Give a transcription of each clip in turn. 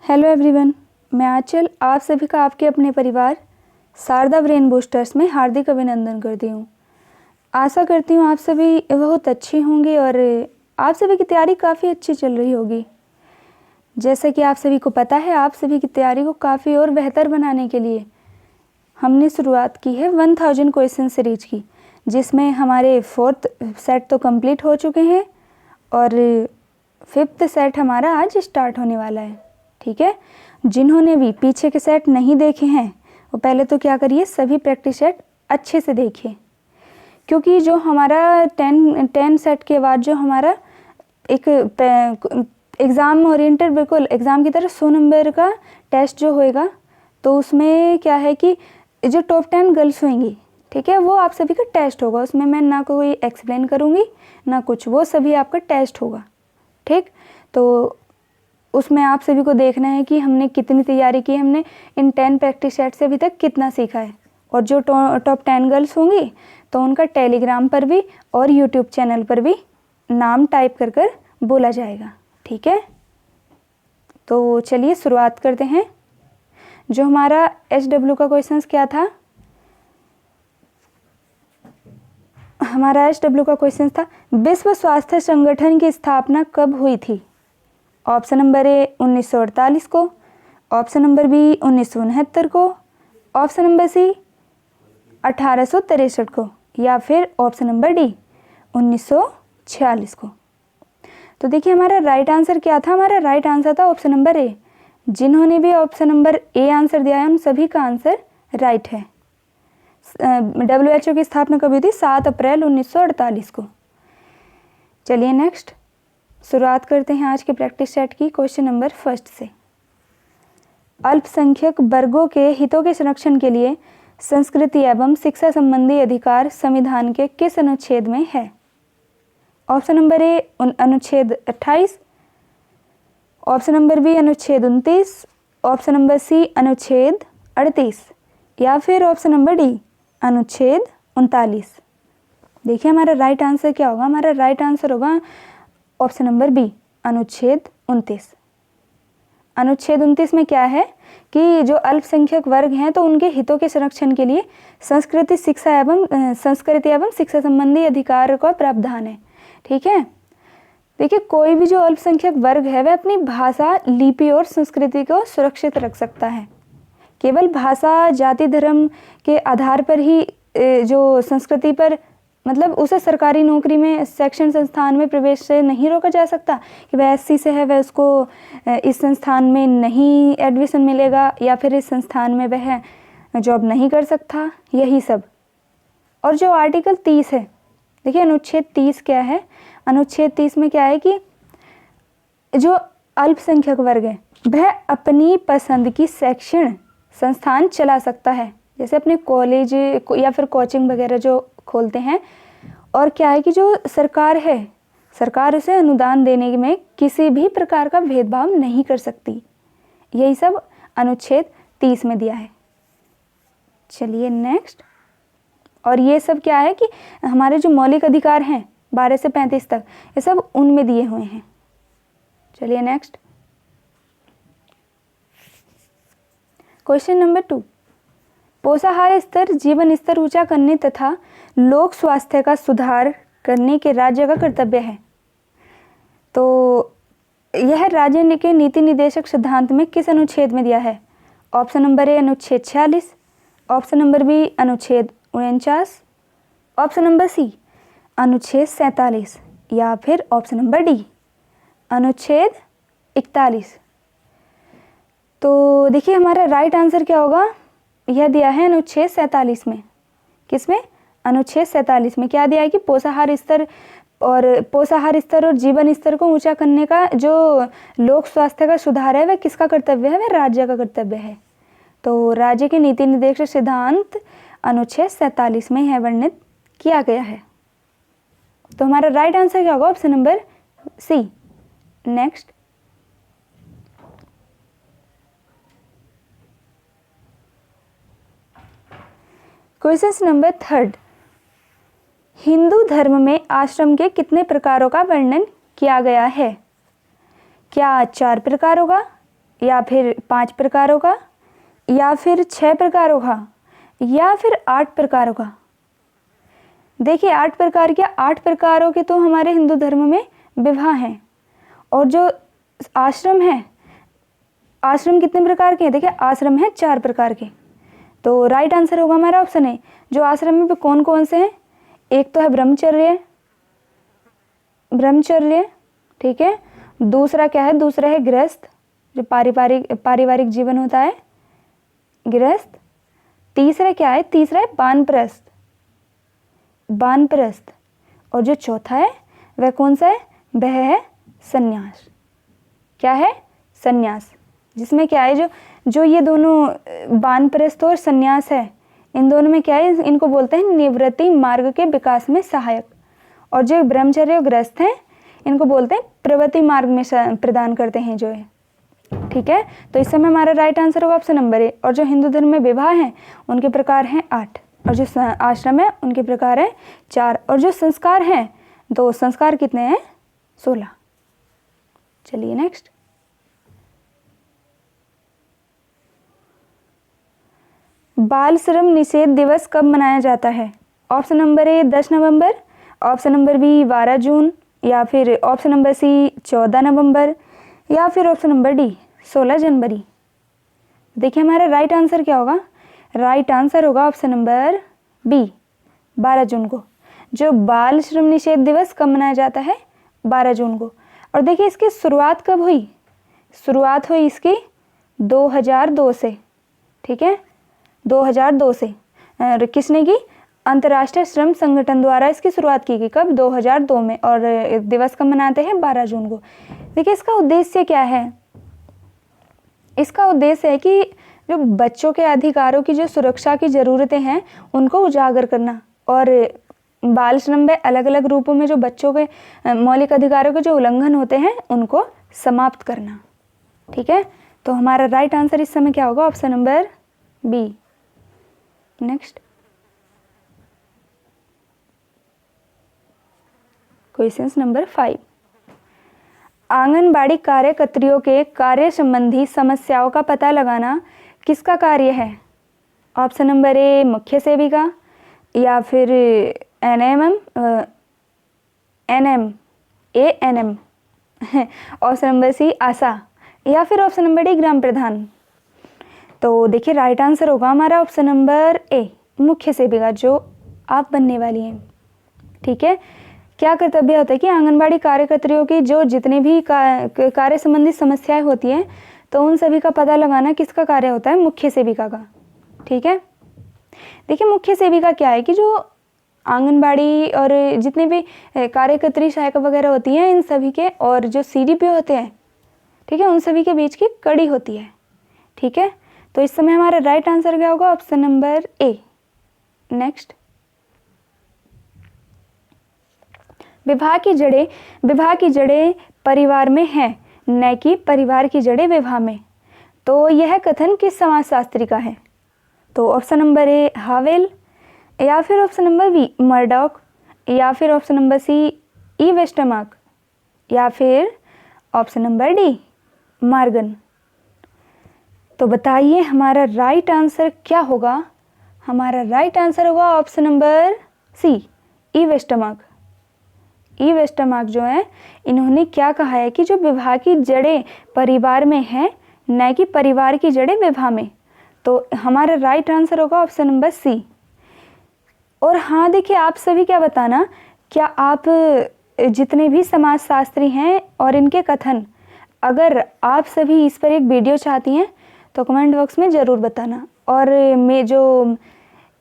Hello everyone, मैं आंचल आप सभी का आपके अपने परिवार शारदा ब्रेन बूस्टर्स में हार्दिक अभिनंदन करती हूँ। आशा करती हूँ आप सभी बहुत अच्छी होंगी और आप सभी की तैयारी काफ़ी अच्छी चल रही होगी। जैसा कि आप सभी को पता है, आप सभी की तैयारी को काफ़ी और बेहतर बनाने के लिए हमने शुरुआत की है 1000 क्वेश्चन सीरीज की, जिसमें हमारे 4th सेट तो कंप्लीट हो चुके हैं और 5th सेट हमारा आज स्टार्ट होने वाला है। ठीक है, जिन्होंने भी पीछे के सेट नहीं देखे हैं वो पहले तो क्या करिए, सभी प्रैक्टिस सेट अच्छे से देखिए, क्योंकि जो हमारा 10 सेट के बाद जो हमारा एक एग्ज़ाम ओरिएंटेड, बिल्कुल एग्ज़ाम की तरह 100 नंबर का टेस्ट जो होएगा, तो उसमें क्या है कि जो टॉप 10 गर्ल्स होंगी, ठीक है, वो आप सभी का टेस्ट होगा। उसमें मैं ना कोई एक्सप्लेन करूँगी ना कुछ, वो सभी आपका टेस्ट होगा। ठीक, तो उसमें आप सभी को देखना है कि हमने कितनी तैयारी की, हमने इन 10 प्रैक्टिस सेट से अभी तक कितना सीखा है। और जो टॉप 10 गर्ल्स होंगी तो उनका टेलीग्राम पर भी और यूट्यूब चैनल पर भी नाम टाइप कर कर बोला जाएगा। ठीक है, तो चलिए शुरुआत करते हैं। जो हमारा HW का क्वेश्चन क्या था, हमारा HW का क्वेश्चन था विश्व स्वास्थ्य संगठन की स्थापना कब हुई थी। ऑप्शन नंबर ए 1948 को, ऑप्शन नंबर बी 1969 को, ऑप्शन नंबर सी 1863 को, या फिर ऑप्शन नंबर डी 1946 को। तो देखिए हमारा राइट आंसर क्या था, हमारा राइट आंसर था ऑप्शन नंबर ए। जिन्होंने भी ऑप्शन नंबर ए आंसर दिया है उन सभी का आंसर राइट है। WHO की स्थापना कब हुई थी, 7 अप्रैल 1948 को। चलिए नेक्स्ट शुरुआत करते हैं आज के प्रैक्टिस सेट की क्वेश्चन नंबर 1 से। अल्पसंख्यक वर्गों के हितों के संरक्षण के लिए संस्कृति एवं शिक्षा संबंधी अधिकार संविधान के किस अनुच्छेद में है। ऑप्शन नंबर ए अनुच्छेद 28, ऑप्शन नंबर बी अनुच्छेद 29, ऑप्शन नंबर सी अनुच्छेद 38, या फिर ऑप्शन नंबर डी अनुच्छेद 39। देखिए हमारा राइट आंसर क्या होगा, हमारा राइट आंसर होगा ऑप्शन नंबर बी अनुच्छेद 29। अनुच्छेद 29 में क्या है कि जो अल्पसंख्यक वर्ग हैं तो उनके हितों के संरक्षण के लिए संस्कृति एवं शिक्षा संबंधी अधिकार का प्रावधान है। ठीक है, देखिए कोई भी जो अल्पसंख्यक वर्ग है वह अपनी भाषा, लिपि और संस्कृति को सुरक्षित रख सकता है। केवल भाषा, जाति, धर्म के आधार पर ही जो संस्कृति पर, मतलब उसे सरकारी नौकरी में, शैक्षणिक संस्थान में प्रवेश से नहीं रोका जा सकता कि वह SC से है, वह उसको इस संस्थान में नहीं एडमिशन मिलेगा, या फिर इस संस्थान में वह जॉब नहीं कर सकता, यही सब। और जो आर्टिकल 30 है, देखिए अनुच्छेद 30 क्या है, अनुच्छेद 30 में क्या है कि जो अल्पसंख्यक वर्ग है वह अपनी पसंद की शैक्षणिक संस्थान चला सकता है, जैसे अपने कॉलेज या फिर कोचिंग वगैरह जो खोलते हैं। और क्या है कि जो सरकार है, सरकार उसे अनुदान देने में किसी भी प्रकार का भेदभाव नहीं कर सकती। यही सब अनुच्छेद 30 में दिया है। चलिए नेक्स्ट, और ये सब क्या है कि हमारे जो मौलिक अधिकार हैं 12 से 35 तक, ये सब उनमें दिए हुए हैं। चलिए नेक्स्ट क्वेश्चन नंबर 2। पोषाहार स्तर, जीवन स्तर ऊंचा करने तथा लोक स्वास्थ्य का सुधार करने के राज्य का कर्तव्य है। तो यह राज्य के नीति निर्देशक सिद्धांत में किस अनुच्छेद में दिया है। ऑप्शन नंबर ए अनुच्छेद 46, ऑप्शन नंबर बी अनुच्छेद 49, ऑप्शन नंबर सी अनुच्छेद 47, या फिर ऑप्शन नंबर डी अनुच्छेद 41। तो देखिए हमारा राइट आंसर क्या होगा, यह दिया है अनुच्छेद 47 में। किसमें, अनुच्छेद 47 में क्या दिया है कि पोषाहार स्तर और जीवन स्तर को ऊंचा करने का जो लोक स्वास्थ्य का सुधार है वह किसका कर्तव्य है, वह राज्य का कर्तव्य है। तो राज्य के नीति निर्देशक सिद्धांत अनुच्छेद 47 में है वर्णित किया गया है। तो हमारा राइट आंसर क्या होगा, option number C. Next question number 3। Hindu धर्म में आश्रम के कितने प्रकारों का वर्णन किया गया है। क्या 4 प्रकार होगा, या फिर 5 प्रकारों का, या फिर 6 प्रकारों का, या फिर 8 प्रकारों का? देखिए 8 प्रकार के, 8 प्रकारों के तो हमारे हिंदू धर्म में विवाह हैं। और जो आश्रम है, आश्रम कितने प्रकार के हैं? देखिए आश्रम है 4 प्रकार के। तो राइट आंसर होगा हमारा ऑप्शन है। जो आश्रम में कौन कौन से हैं? एक तो है ब्रह्मचर्य, ब्रह्मचर्य, ठीक है। दूसरा क्या है? दूसरा है गृहस्थ, जो पारिवारिक जीवन होता है, गृहस्थ। तीसरा क्या है? तीसरा है वानप्रस्थ, वानप्रस्थ। और जो चौथा है वह कौन सा है? वह है संन्यास। क्या है? संन्यास। जिसमें क्या है, जो ये दोनों वानप्रस्थ और संन्यास है, इन दोनों में क्या है? इनको बोलते हैं निवृत्ति मार्ग के विकास में सहायक। और जो ब्रह्मचर्य और गृहस्थ हैं, इनको बोलते हैं प्रवृत्ति मार्ग में प्रदान करते हैं जो है, ठीक है। तो इस समय हमारा राइट आंसर होगा ऑप्शन नंबर ए। और जो हिंदू धर्म में विवाह हैं उनके प्रकार हैं 8, और जो आश्रम है उनके प्रकार है 4, और जो संस्कार हैं, तो संस्कार कितने हैं? 16। चलिए नेक्स्ट। बाल श्रम निषेध दिवस कब मनाया जाता है? ऑप्शन नंबर ए 10 नवंबर, ऑप्शन नंबर बी 12 जून, या फिर ऑप्शन नंबर सी 14 नवंबर, या फिर ऑप्शन नंबर डी 16 जनवरी। देखिए हमारा राइट आंसर क्या होगा? राइट आंसर होगा ऑप्शन नंबर बी 12 जून को। जो बाल श्रम निषेध दिवस कब मनाया जाता है? 12 जून को। और देखिए इसकी शुरुआत कब हुई? शुरुआत हुई इसकी 2002 से, ठीक है, 2002 से। किसने की? अंतर्राष्ट्रीय श्रम संगठन द्वारा इसकी शुरुआत की गई। कब? 2002 में। और दिवस कब मनाते हैं? 12 जून को। देखिए इसका उद्देश्य क्या है? इसका उद्देश्य है कि जो बच्चों के अधिकारों की जो सुरक्षा की ज़रूरतें हैं उनको उजागर करना, और बाल श्रम में अलग अलग रूपों में जो बच्चों के मौलिक अधिकारों के जो उल्लंघन होते हैं उनको समाप्त करना, ठीक है। तो हमारा राइट आंसर इस समय क्या होगा? Option number B. Next question number 5। आंगनबाड़ी कार्यकर्त्रियों के कार्य संबंधी समस्याओं का पता लगाना किसका कार्य है? ऑप्शन नंबर ए मुख्य सेविका, या फिर एनएम, ऑप्शन नंबर सी आशा, या फिर ऑप्शन नंबर डी ग्राम प्रधान। तो देखिए राइट आंसर होगा हमारा ऑप्शन नंबर ए मुख्य सेविका, जो आप बनने वाली हैं, ठीक है। क्या कर्तव्य होता है कि आंगनबाड़ी कार्यकर्त्रियों की जो जितने भी कार्य संबंधी समस्याएं होती हैं, तो उन सभी का पता लगाना किसका कार्य होता है? मुख्य सेविका का, ठीक है। देखिए मुख्य सेविका क्या है कि जो आंगनबाड़ी और जितने भी कार्यकर्त्री सहायिका वगैरह होती हैं, इन सभी के, और जो सीडीपीओ होते हैं, ठीक है, उन सभी के बीच की कड़ी होती है, ठीक है। तो इस समय हमारा राइट आंसर क्या होगा? ऑप्शन नंबर ए। नेक्स्ट, विवाह की जड़ें परिवार में हैं, न कि परिवार की जड़ें विवाह में। तो यह कथन किस समाजशास्त्री का है? तो ऑप्शन नंबर ए हावेल, या फिर ऑप्शन नंबर बी मर्डॉक, या फिर ऑप्शन नंबर सी ई वेस्टरमार्क, या फिर ऑप्शन नंबर डी मार्गन। तो बताइए हमारा राइट आंसर क्या होगा? हमारा राइट आंसर होगा ऑप्शन नंबर सी ई वेस्टरमार्क। ई वेस्टरमार्क जो है, इन्होंने क्या कहा है कि जो विवाह की जड़ें परिवार में हैं, न कि परिवार की जड़ें विवाह में। तो हमारा राइट आंसर होगा ऑप्शन नंबर सी। और हाँ देखिए, आप सभी क्या बताना, क्या आप जितने भी समाजशास्त्री हैं और इनके कथन, अगर आप सभी इस पर एक वीडियो चाहती हैं तो कमेंट बॉक्स में ज़रूर बताना। और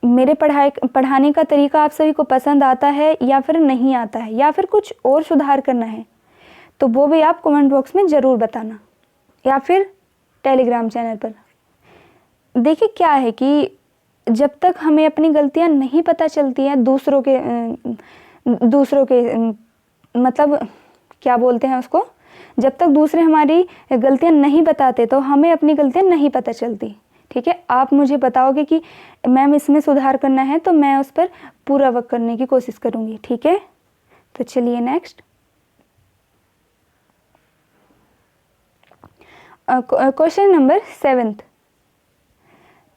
मेरे पढ़ाने का तरीका आप सभी को पसंद आता है या फिर नहीं आता है, या फिर कुछ और सुधार करना है, तो वो भी आप कमेंट बॉक्स में ज़रूर बताना, या फिर टेलीग्राम चैनल पर। देखिए क्या है कि जब तक हमें अपनी गलतियां नहीं पता चलती हैं, दूसरों के मतलब क्या बोलते हैं उसको, जब तक दूसरे हमारी गलतियां नहीं बताते तो हमें अपनी गलतियां नहीं पता चलती, ठीक है। आप मुझे बताओगे कि मैम इसमें सुधार करना है, तो मैं उस पर पूरा वर्क करने की कोशिश करूँगी, ठीक है। तो चलिए नेक्स्ट, क्वेश्चन नंबर 7,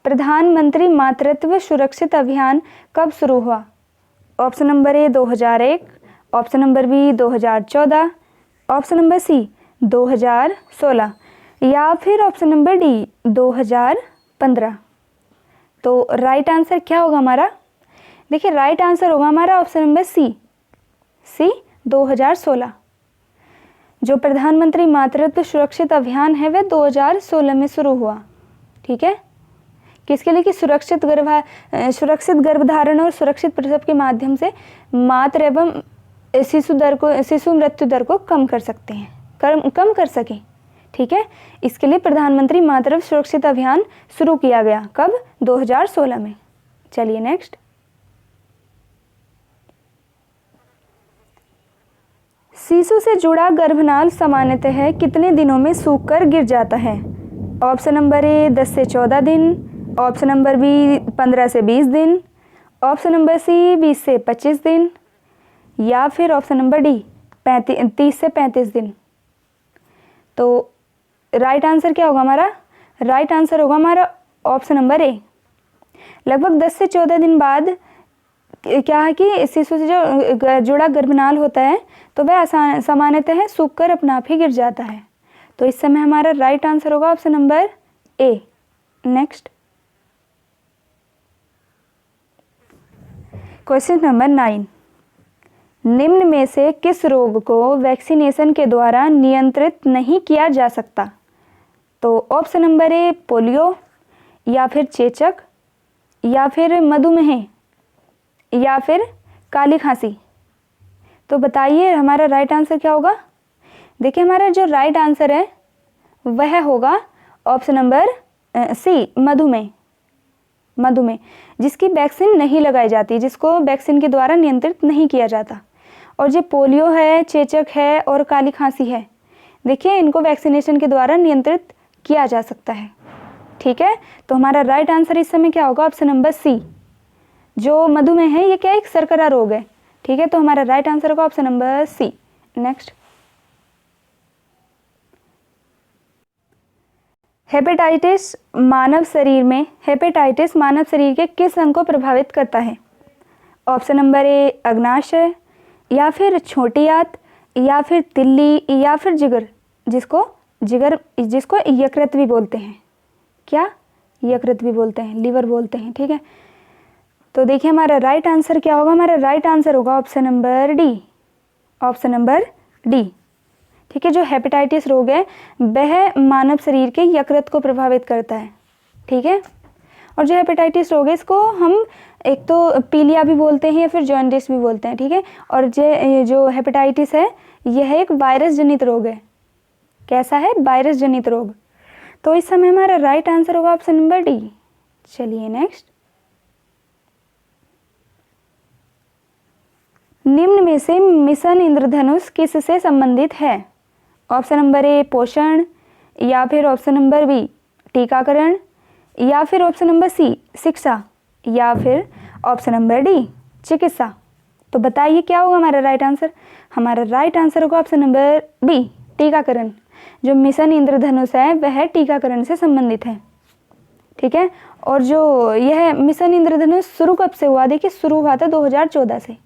प्रधानमंत्री मातृत्व सुरक्षित अभियान कब शुरू हुआ? Option number A 2001, option number B 2014, option number C 2016 या फिर ऑप्शन नंबर डी 2015। तो राइट आंसर क्या होगा हमारा? देखिए राइट आंसर होगा हमारा ऑप्शन नंबर सी 2016। जो प्रधानमंत्री मातृत्व सुरक्षित अभियान है वह 2016 में शुरू हुआ। ठीक है, किसके लिए? कि सुरक्षित गर्भधारण और सुरक्षित प्रसव के माध्यम से मातृ एवं शिशु मृत्यु दर को कम कर सकते हैं, कम कर सकें। ठीक है, इसके लिए प्रधानमंत्री मातृत्व सुरक्षित अभियान शुरू किया गया। कब? 2016 में। चलिए नेक्स्ट, शिशु से जुड़ा गर्भनाल सामान्यतः कितने दिनों में सूखकर गिर जाता है? ऑप्शन नंबर ए 10 से 14 दिन, ऑप्शन नंबर बी 15 से 20 दिन, ऑप्शन नंबर सी 20 से 25 दिन या फिर ऑप्शन नंबर डी 30 से 35 दिन। तो राइट आंसर क्या होगा हमारा? राइट आंसर होगा हमारा ऑप्शन नंबर ए। लगभग 10 से 14 दिन बाद क्या है कि शिशु से जो जुड़ा गर्भनाल होता है तो वह सामान्यतः सूखकर अपने आप ही गिर जाता है। तो इस समय हमारा राइट आंसर होगा ऑप्शन नंबर ए। नेक्स्ट, क्वेश्चन नंबर 9, निम्न में से किस रोग को वैक्सीनेशन के द्वारा नियंत्रित नहीं किया जा सकता? तो ऑप्शन नंबर ए पोलियो या फिर चेचक या फिर मधुमेह या फिर काली खांसी। तो बताइए हमारा राइट आंसर क्या होगा? देखिए हमारा जो राइट आंसर है वह होगा ऑप्शन नंबर सी मधुमेह, जिसकी वैक्सीन नहीं लगाई जाती, जिसको वैक्सीन के द्वारा नियंत्रित नहीं किया जाता। और जो पोलियो है, चेचक है और काली खांसी है, देखिए इनको वैक्सीनेशन के द्वारा नियंत्रित किया जा सकता है। ठीक है, तो हमारा राइट आंसर इस समय क्या होगा? Option number C. जो मधुमेह है ये क्या एक शर्करा रोग है। ठीक है, तो हमारा राइट आंसर होगा option number C. Next, hepatitis मानव शरीर के किस अंग को प्रभावित करता है? ऑप्शन नंबर ए अग्नाशय या फिर छोटी आंत या फिर तिल्ली या फिर जिगर, जिसको यकृत भी बोलते हैं। क्या? यकृत भी बोलते हैं, लीवर बोलते हैं। ठीक है, तो देखिए हमारा राइट आंसर क्या होगा? हमारा राइट आंसर होगा option number D, option number D. ठीक है, जो हेपेटाइटिस रोग है वह मानव शरीर के यकृत को प्रभावित करता है। ठीक है, और जो हेपेटाइटिस रोग है इसको हम एक तो पीलिया भी बोलते हैं या फिर जॉन्डिस भी बोलते हैं। ठीक है, और जो हेपेटाइटिस है यह एक वायरस जनित रोग है। कैसा है? वायरस जनित रोग। तो इस समय हमारा राइट आंसर होगा ऑप्शन नंबर डी। चलिए नेक्स्ट, निम्न में से मिशन इंद्रधनुष किससे संबंधित है? ऑप्शन नंबर ए पोषण या फिर ऑप्शन नंबर बी टीकाकरण या फिर ऑप्शन नंबर सी शिक्षा या फिर ऑप्शन नंबर डी चिकित्सा। तो बताइए क्या होगा हमारा राइट आंसर? हमारा राइट आंसर होगा ऑप्शन नंबर बी टीकाकरण। जो मिशन इंद्रधनुष है वह टीकाकरण से संबंधित है। ठीक है, और जो यह मिशन इंद्रधनुष शुरू कब से हुआ? देखिए शुरू हुआ था 2014 से,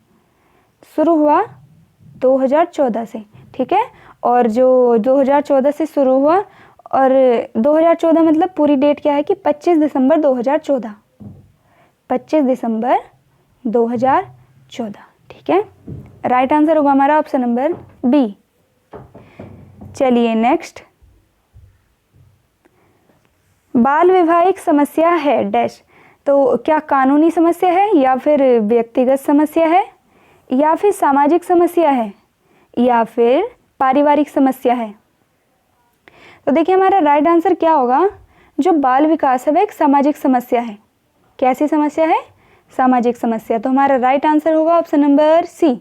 शुरू हुआ 2014 से। ठीक है, और जो 2014 से शुरू हुआ और 2014 मतलब पूरी डेट क्या है कि 25 दिसंबर 2014, 25 दिसंबर 2014। ठीक है, राइट आंसर होगा हमारा ऑप्शन नंबर बी। चलिए नेक्स्ट, बाल विवाह एक समस्या है डैश। तो क्या कानूनी समस्या है या फिर व्यक्तिगत समस्या है या फिर सामाजिक समस्या है या फिर पारिवारिक समस्या है? तो देखिए हमारा राइट आंसर क्या होगा? जो बाल विकास है वह एक सामाजिक समस्या है। कैसी समस्या है? सामाजिक समस्या। तो हमारा राइट आंसर होगा ऑप्शन नंबर सी।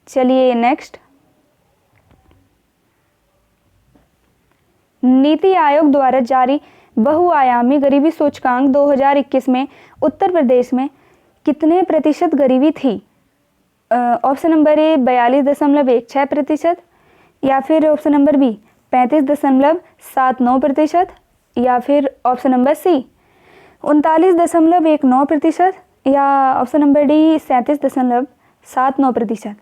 चलिए नेक्स्ट, नीति आयोग द्वारा जारी बहुआयामी गरीबी सूचकांक 2021 में उत्तर प्रदेश में कितने प्रतिशत गरीबी थी? ऑप्शन नंबर ए 42.16% या फिर ऑप्शन नंबर बी 35.79%, या फिर ऑप्शन नंबर सी 39.19%, या ऑप्शन नंबर डी 37.79%।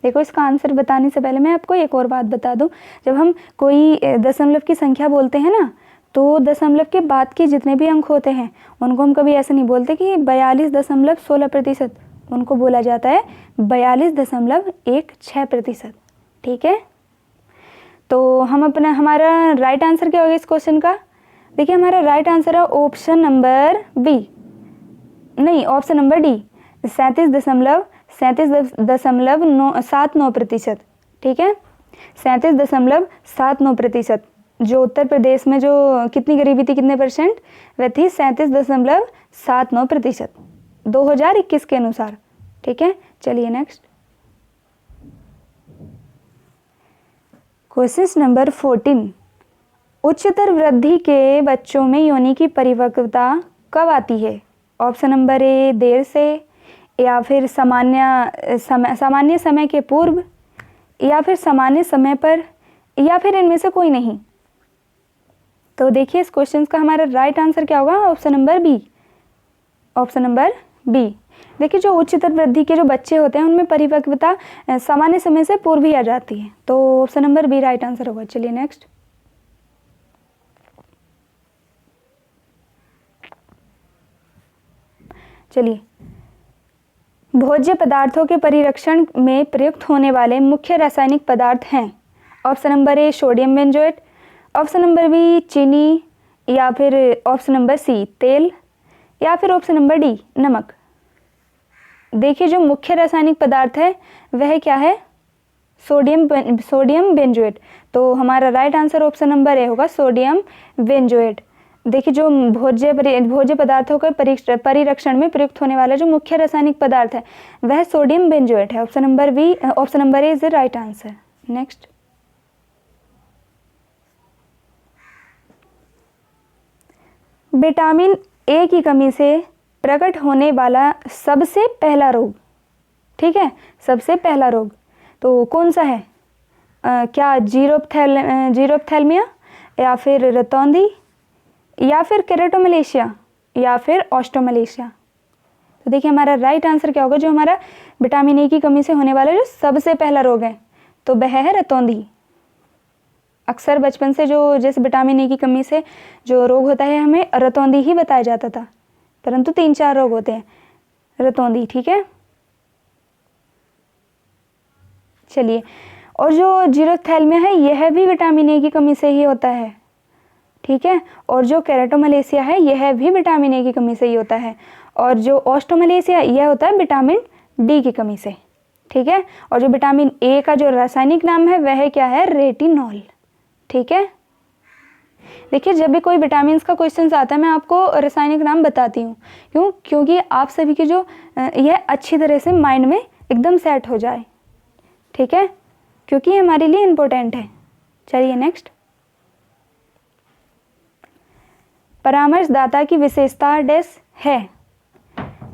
देखो, इसका आंसर बताने से पहले मैं आपको एक और बात बता दूं, जब हम कोई दशमलव की संख्या बोलते हैं ना, तो दशमलव के बाद के जितने भी अंक होते हैं उनको हम कभी ऐसे नहीं बोलते कि 42.16%, उनको बोला जाता है 42.16%। ठीक है, तो हम हमारा राइट आंसर क्या होगा इस क्वेश्चन का? देखिए, हमारा राइट आंसर है ऑप्शन नंबर डी, 37.79%। ठीक है, 37.79%। जो उत्तर प्रदेश में जो कितनी गरीबी थी, कितने परसेंट, वह थी 37.79% 2021 के अनुसार। ठीक है, चलिए नेक्स्ट क्वेश्चन नंबर 14। उच्चतर वृद्धि के बच्चों में योनि की परिपक्वता कब आती है? ऑप्शन नंबर ए देर से, या फिर सामान्य समय के पूर्व, या फिर सामान्य समय पर, या फिर इनमें से कोई नहीं। तो देखिए, इस क्वेश्चन का हमारा राइट आंसर क्या होगा? Option number B. देखिए, जो उच्चतर वृद्धि के जो बच्चे होते हैं उनमें परिपक्वता सामान्य समय से पूर्व ही आ जाती है, तो option number B right answer होगा। चलिए नेक्स्ट भोज्य पदार्थों के परिरक्षण में प्रयुक्त होने वाले मुख्य रासायनिक पदार्थ हैं। Option number A sodium benzoate, option number B चीनी, या फिर ऑप्शन नंबर सी तेल, या फिर ऑप्शन नंबर डी नमक। देखिए, जो मुख्य रासायनिक पदार्थ है वह क्या है? Sodium benzoate. तो हमारा राइट आंसर ऑप्शन नंबर ए होगा, सोडियम बेंजोएट। देखिए, जो भोज्य पदार्थों के परिरक्षण में प्रयुक्त होने वाला जो मुख्य रासायनिक पदार्थ है वह सोडियम बेंजोएट है। Option number A is the right answer. Next vitamin A की कमी से प्रकट होने वाला सबसे पहला रोग। ठीक है, सबसे पहला रोग तो कौन सा है? क्या जीरोप्थैल्मिया, या फिर रतौंधी, या फिर केरेटोमलेशिया, या फिर ऑस्टोमलेशिया। तो देखिए, हमारा राइट आंसर क्या होगा? जो हमारा विटामिन ए की कमी से होने वाला जो सबसे पहला रोग है तो वह है रतौंधी। अक्सर बचपन से जो जैसे विटामिन ए की कमी से जो रोग होता है हमें रतौंधी ही बताया जाता था, परंतु 3-4 रोग होते हैं रतौंधी। ठीक है, चलिए, और जो जीरोप्थैल्मिया है यह भी विटामिन ए की कमी से ही होता है। ठीक है, और जो केरेटोमलेशिया है यह भी विटामिन ए की कमी से ही होता है, और जो ऑस्टोमलेशिया यह होता है विटामिन डी की कमी से। ठीक है, और जो विटामिन ए का जो रासायनिक नाम है वह क्या है? रेटिनॉल। ठीक है, देखिए, जब भी कोई विटामिन का क्वेश्चन आता है मैं आपको रासायनिक नाम बताती हूँ। क्यों? क्योंकि आप सभी की जो यह अच्छी तरह से माइंड में एकदम सेट हो जाए। ठीक है, क्योंकि ये हमारे लिए इम्पोर्टेंट है। चलिए नेक्स्ट, परामर्शदाता की विशेषता डैश है।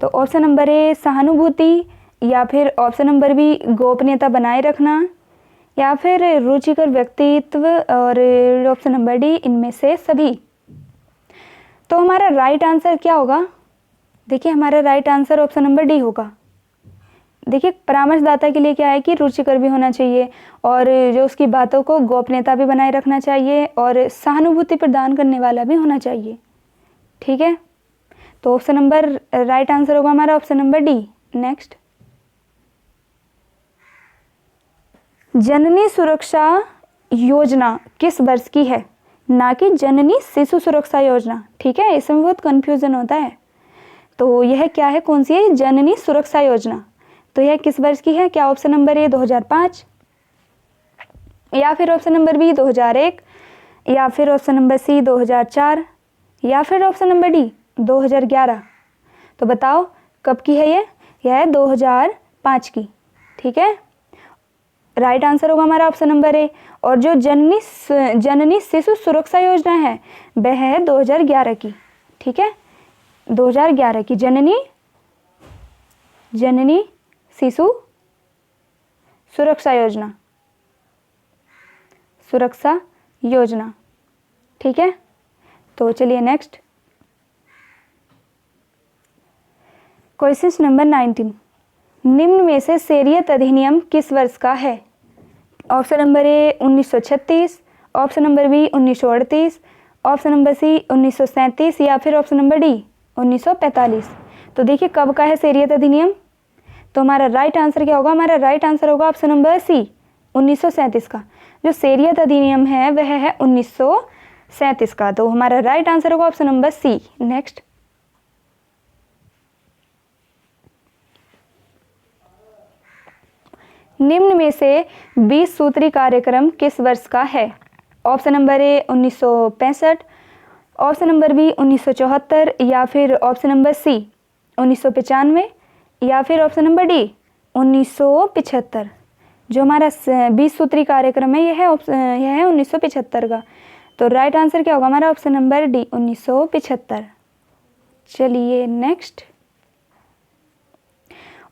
तो ऑप्शन नंबर ए सहानुभूति, या फिर ऑप्शन नंबर बी गोपनीयता बनाए रखना, या फिर रुचिकर व्यक्तित्व, और ऑप्शन नंबर डी इनमें से सभी। तो हमारा राइट आंसर क्या होगा? देखिए, हमारा right answer option number D होगा। देखिए, परामर्शदाता के लिए क्या है कि रुचिकर भी होना चाहिए, और जो उसकी बातों को गोपनीयता भी बनाए रखना चाहिए, और सहानुभूति प्रदान करने वाला भी होना चाहिए। ठीक है, तो ऑप्शन नंबर राइट आंसर होगा हमारा ऑप्शन नंबर डी। नेक्स्ट, जननी सुरक्षा योजना किस वर्ष की है? ना कि जननी शिशु सुरक्षा योजना। ठीक है, इसमें बहुत कंफ्यूजन होता है। तो यह क्या है, कौन सी है? जननी सुरक्षा योजना। तो यह किस वर्ष की है? क्या ऑप्शन नंबर ए 2005, या फिर ऑप्शन नंबर बी 2001, या फिर ऑप्शन नंबर सी 2004, या फिर ऑप्शन नंबर डी 2011। तो बताओ कब की है यह है 2005 की। ठीक है, राइट आंसर होगा हमारा ऑप्शन नंबर ए। और जो जननी शिशु सुरक्षा योजना है वह है 2011 की। ठीक है, 2011 की जननी शिशु सुरक्षा योजना योजना। ठीक है, तो चलिए नेक्स्ट क्वेश्चन नंबर 19। निम्न में से शरीयत अधिनियम किस वर्ष का है? Option number A 1936, option number B 1938, option number C 1937 या फिर ऑप्शन नंबर डी 1945। तो देखिए कब का है शरीयत अधिनियम, तो हमारा राइट आंसर क्या होगा? हमारा राइट आंसर होगा ऑप्शन नंबर सी 1937 का। जो शरीयत अधिनियम है वह है 1937 का, तो हमारा राइट आंसर होगा ऑप्शन नंबर सी। नेक्स्ट निम्न में से 20 सूत्री कार्यक्रम किस वर्ष का है? Option number A 1965, option number B 1974 या फिर ऑप्शन नंबर सी 1995 या फिर ऑप्शन नंबर डी 1975। जो हमारा 20 सूत्री कार्यक्रम है यह है 1975 का, तो राइट आंसर क्या होगा हमारा? Option number D 1975। चलिए नेक्स्ट,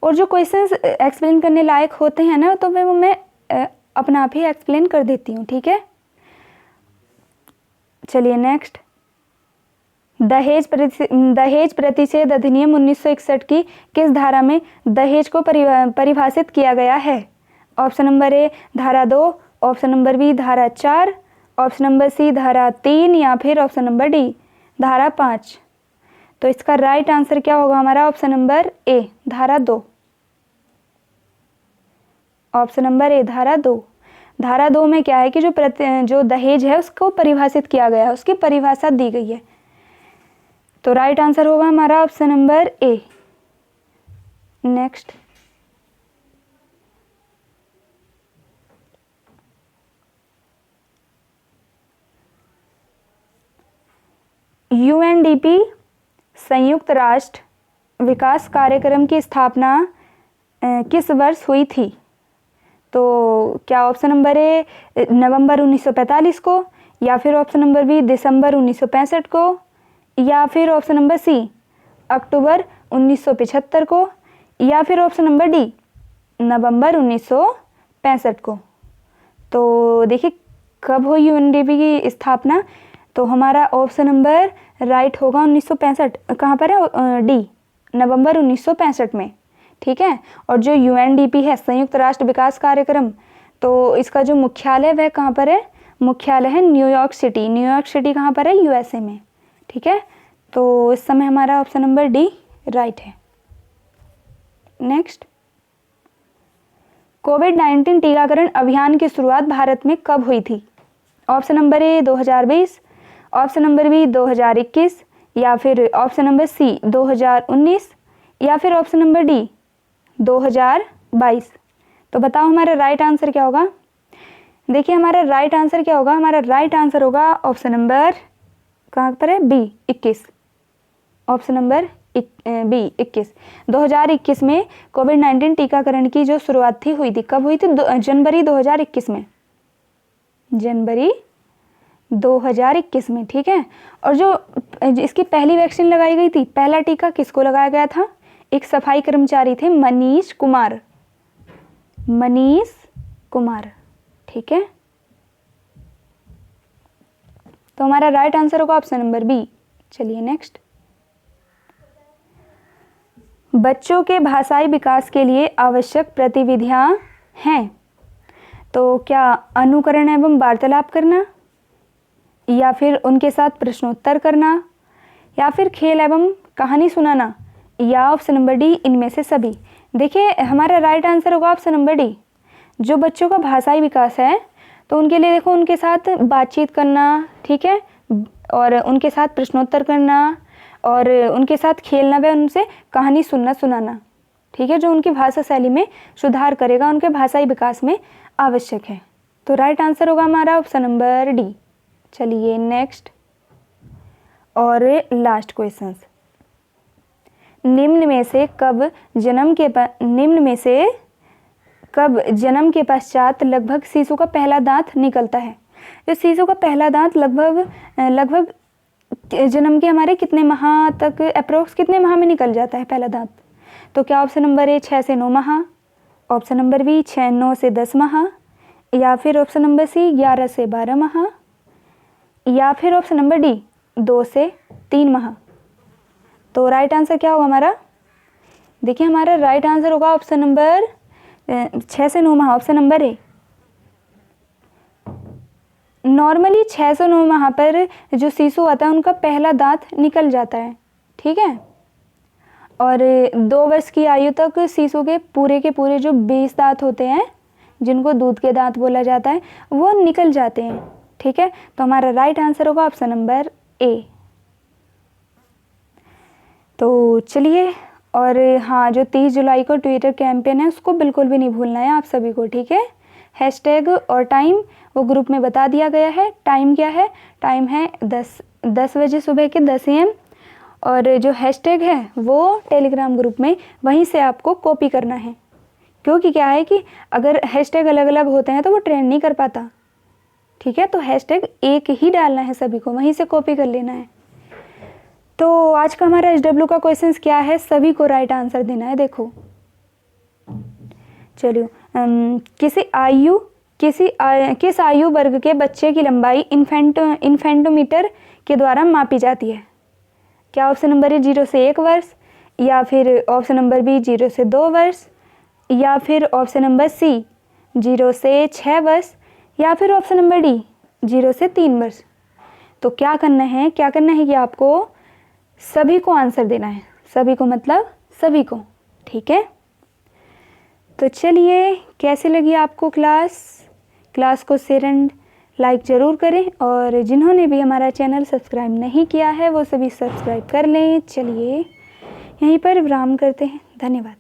और जो क्वेश्चंस एक्सप्लेन करने लायक होते हैं ना, तो वो मैं अपना आप ही एक्सप्लेन कर देती हूँ। ठीक है, चलिए नेक्स्ट, दहेज प्रतिषेध अधिनियम 1961 की किस धारा में दहेज को परिभाषित किया गया है? ऑप्शन नंबर ए धारा 2, ऑप्शन नंबर बी धारा 4, ऑप्शन नंबर सी धारा 3 या फिर ऑप्शन नंबर डी धारा 5। तो इसका राइट आंसर क्या होगा हमारा? ऑप्शन नंबर ए धारा 2। ऑप्शन नंबर ए धारा 2। धारा 2 में क्या है कि जो दहेज है उसको परिभाषित किया गया है, उसकी परिभाषा दी गई है। तो राइट आंसर होगा हमारा ऑप्शन नंबर ए। नेक्स्ट यूएनडीपी संयुक्त राष्ट्र विकास कार्यक्रम की स्थापना किस वर्ष हुई थी? तो क्या ऑप्शन नंबर ए नवंबर 1945 को, या फिर ऑप्शन नंबर बी दिसंबर 1965 को, या फिर ऑप्शन नंबर सी अक्टूबर 1975 को, या फिर ऑप्शन नंबर डी नवंबर 1965 को। तो देखिए कब हुई यूएनडीपी की स्थापना, तो हमारा ऑप्शन नंबर राइट होगा 1965। कहाँ पर है? डी नवंबर 1965 में। ठीक है, और जो यूएनडीपी है संयुक्त राष्ट्र विकास कार्यक्रम, तो इसका जो मुख्यालय वह कहाँ पर है? मुख्यालय है न्यूयॉर्क सिटी। न्यूयॉर्क सिटी कहाँ पर है? यूएसए में। ठीक है, तो इस समय हमारा ऑप्शन नंबर डी राइट है। नेक्स्ट, कोविड-19 टीकाकरण अभियान की शुरुआत भारत में कब हुई थी? Option number A 2020, option number B 2021 या फिर ऑप्शन नंबर सी 2019 या फिर ऑप्शन नंबर डी 2022। तो बताओ हमारा राइट आंसर क्या होगा? देखिए हमारा राइट आंसर क्या होगा? हमारा राइट आंसर होगा ऑप्शन नंबर कहाँ पर है? बी 21। Option number B 21। 2021 में कोविड-19 टीकाकरण की जो शुरुआत थी हुई थी। कब हुई थी? जनवरी 2021 में। जनवरी 2021 में। ठीक है, और जो इसकी पहली वैक्सीन लगाई गई थी, पहला टीका किसको लगाया गया था? एक सफाई कर्मचारी थे मनीष कुमार। मनीष कुमार। ठीक है, तो हमारा राइट आंसर होगा ऑप्शन नंबर बी। चलिए नेक्स्ट, बच्चों के भाषाई विकास के लिए आवश्यक गतिविधियां हैं। तो क्या अनुकरण एवं वार्तालाप करना, या फिर उनके साथ प्रश्नोत्तर करना, या फिर खेल एवं कहानी सुनाना, या ऑप्शन नंबर डी इनमें से सभी। देखिए हमारा राइट आंसर होगा ऑप्शन नंबर डी। जो बच्चों का भाषाई विकास है तो उनके लिए देखो उनके साथ बातचीत करना, ठीक है, और उनके साथ प्रश्नोत्तर करना और उनके साथ खेलना व उनसे कहानी सुनाना, ठीक है, जो उनकी भाषा शैली में सुधार करेगा, उनके भाषाई विकास में आवश्यक है। तो राइट आंसर होगा हमारा ऑप्शन नंबर डी। चलिए नेक्स्ट और लास्ट क्वेश्चन, निम्न में से कब जन्म के पश्चात लगभग शिशु का पहला दांत निकलता है? जो शिशु का पहला दांत लगभग जन्म के हमारे कितने माह तक, अप्रोक्स कितने माह में निकल जाता है पहला दांत? तो क्या ऑप्शन नंबर ए 6 से 9 माह, ऑप्शन नंबर बी 9 से 10 माह, या फिर ऑप्शन नंबर सी 11 से 12 माह, या फिर ऑप्शन नंबर डी 2 से 3 माह। तो राइट आंसर क्या होगा हमारा? देखिए हमारा राइट आंसर होगा ऑप्शन नंबर 6 से 9 माह, ऑप्शन नंबर ए। नॉर्मली 6 से 9 माह पर जो शिशु आता है उनका पहला दांत निकल जाता है, ठीक है। और 2 वर्ष की आयु तक शिशु के पूरे जो 20 दांत होते हैं, जिनको दूध के दांत बोला जाता है, वो निकल जाते हैं, ठीक है। तो हमारा राइट आंसर होगा ऑप्शन नंबर ए। तो चलिए, और हाँ, जो 30 जुलाई को ट्विटर कैंपेन है उसको बिल्कुल भी नहीं भूलना है आप सभी को, ठीक है। हैशटैग और टाइम वो ग्रुप में बता दिया गया है। टाइम क्या है? टाइम है 10 बजे सुबह के 10 AM। और जो हैशटैग है वो टेलीग्राम ग्रुप में वहीं से आपको कॉपी करना है, क्योंकि क्या है कि अगर हैशटैग अलग अलग होते हैं तो वो ट्रेंड नहीं कर पाता, ठीक है। तो हैशटैग एक ही डालना है सभी को, वहीं से कॉपी कर लेना है। तो आज का हमारा SW का क्वेश्चन क्या है? सभी को राइट आंसर देना है। देखो चलिए, किस आयु वर्ग के बच्चे की लंबाई इन्फेंटोमीटर के द्वारा मापी जाती है? क्या ऑप्शन नंबर ए 0 से 1 वर्ष, या फिर ऑप्शन नंबर बी 0 से 2 वर्ष, या फिर ऑप्शन नंबर सी 0 से 6 वर्ष, या फिर ऑप्शन नंबर डी 0 से 3 वर्ष। तो क्या करना है कि आपको सभी को आंसर देना है। सभी को मतलब सभी को, ठीक है। तो चलिए, कैसे लगी आपको क्लास को शेयर एंड लाइक ज़रूर करें, और जिन्होंने भी हमारा चैनल सब्सक्राइब नहीं किया है वो सभी सब्सक्राइब कर लें। चलिए, यहीं पर विराम करते हैं। धन्यवाद।